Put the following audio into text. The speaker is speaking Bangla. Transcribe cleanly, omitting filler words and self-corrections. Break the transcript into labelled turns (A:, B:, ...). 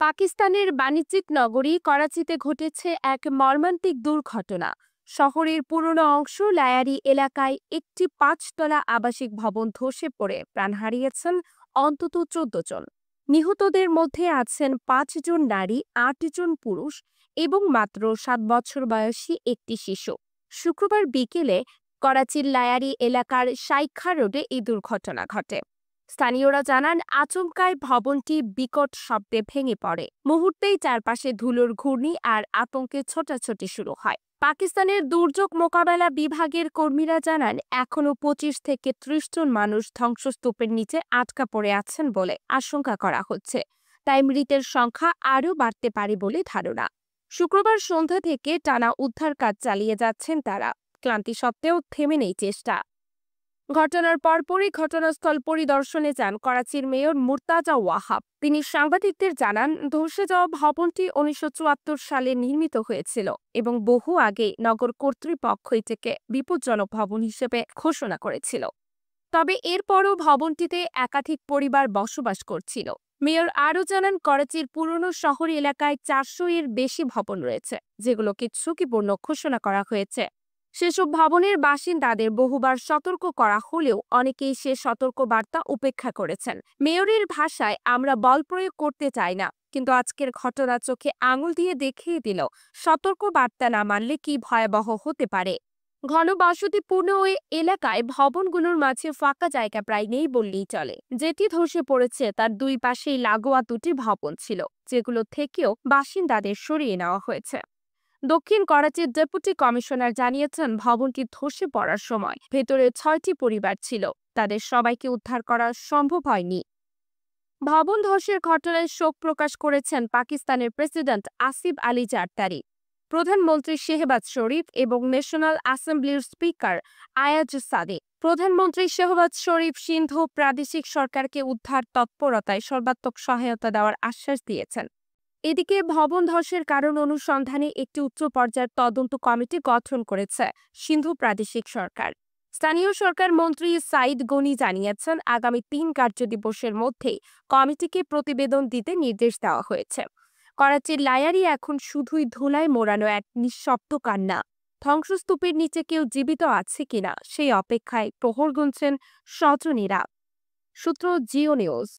A: পাকিস্তানের বাণিজ্যিক নগরী করাচিতে ঘটেছে এক মর্মান্তিক দুর্ঘটনা। শহরের পুরনো অংশ লায়ারি এলাকায় একটি ৫ তলা আবাসিক ভবন ধসে পড়ে প্রাণ হারিয়েছেন অন্তত ১৪ জন। নিহতদের মধ্যে আছেন ৫ জন নারী, ৮ জন পুরুষ এবং মাত্র ৭ বছর বয়সী একটি শিশু। শুক্রবার বিকেলে করাচির লায়ারি এলাকার সাইখা রোডে এই দুর্ঘটনা ঘটে। স্থানীয়রা জানান, আচমকায় ভবনটি বিকট শব্দে ভেঙে পড়ে। মুহূর্তেই চারপাশে ধুলোর ঘূর্ণি আর আতঙ্কে ছোটাছুটি শুরু হয়। পাকিস্তানের দুর্যোগ মোকাবেলা বিভাগের কর্মীরা জানান, এখনো ২৫ থেকে ৩০ জন মানুষ ধ্বংসস্তূপের নিচে আটকা পড়ে আছেন বলে আশঙ্কা করা হচ্ছে। তাই মৃতের সংখ্যা আরও বাড়তে পারে বলে ধারণা। শুক্রবার সন্ধ্যা থেকে টানা উদ্ধার কাজ চালিয়ে যাচ্ছেন তারা। ক্লান্তি সত্ত্বেও থেমে নেই চেষ্টা। ঘটনার পরপরই ঘটনাস্থল পরিদর্শনে যান করাচির মেয়র মুর্তাজা ওয়াহাব। তিনি সাংবাদিকদের জানান, ধসে যাওয়া ভবনটি ১৯৭৪ সালে নির্মিত হয়েছিল এবং বহু আগে নগর কর্তৃপক্ষ এটিকে বিপজ্জনক ভবন হিসেবে ঘোষণা করেছিল। তবে এরপরও ভবনটিতে একাধিক পরিবার বসবাস করছিল। মেয়র আরও জানান, করাচির পুরনো শহর এলাকায় ৪০০-এর বেশি ভবন রয়েছে, যেগুলোকে ঝুঁকিপূর্ণ ঘোষণা করা হয়েছে। সেসব ভবনের বাসিন্দাদের বহুবার সতর্ক করা হলেও অনেকেই সে সতর্ক বার্তা উপেক্ষা করেছেন। মেয়রের ভাষায়, আমরা বল প্রয়োগ করতে চাই না, কিন্তু আজকের ঘটনা চোখে আঙুল দিয়ে দেখিয়ে দিল সতর্ক বার্তা না মানলে কি ভয়াবহ হতে পারে। ঘনবসতিপূর্ণ ওই এলাকায় ভবনগুলোর মাঝে ফাঁকা জায়গা প্রায় নেই বললেই চলে। যেটি ধসে পড়েছে তার দুই পাশেই লাগোয়া দুটি ভবন ছিল, যেগুলো থেকেও বাসিন্দাদের সরিয়ে নেওয়া হয়েছে। দক্ষিণ করাচির ডেপুটি কমিশনার জানিয়েছেন, ভবনটি ধসে পড়ার সময় ভেতরে ৬টি পরিবার ছিল। তাদের সবাইকে উদ্ধার করা সম্ভব হয়নি। ভবন ধসের ঘটনায় শোক প্রকাশ করেছেন পাকিস্তানের প্রেসিডেন্ট আসিফ আলী জারদারি, প্রধানমন্ত্রী শেহবাজ শরীফ এবং ন্যাশনাল অ্যাসেম্বলির স্পিকার আয়াজ সাদিক। প্রধানমন্ত্রী শেহবাজ শরীফ সিন্ধু প্রাদেশিক সরকারকে উদ্ধার তৎপরতায় সর্বাত্মক সহায়তা দেওয়ার আশ্বাস দিয়েছেন। এদিকে ভবন ধসের কারণ অনুসন্ধানে একটি উচ্চ পর্যায়ের তদন্ত কমিটি গঠন করেছে সিন্ধু প্রাদেশিক সরকার। স্থানীয় সরকার মন্ত্রী সাইদ গনি জানিয়েছেন, আগামী ৩ কার্যদিবসের মধ্যেই কমিটিকে প্রতিবেদন দিতে নির্দেশ দেওয়া হয়েছে। করাচির লায়ারি এখন শুধুই ধুলায় মোড়ানো এক নিঃশব্দ কান্না। ধ্বংসস্তূপের নিচে কেউ জীবিত আছে কিনা সেই অপেক্ষায় প্রহর গুনছেন স্বজনেরা। সূত্র জিও নিউজ।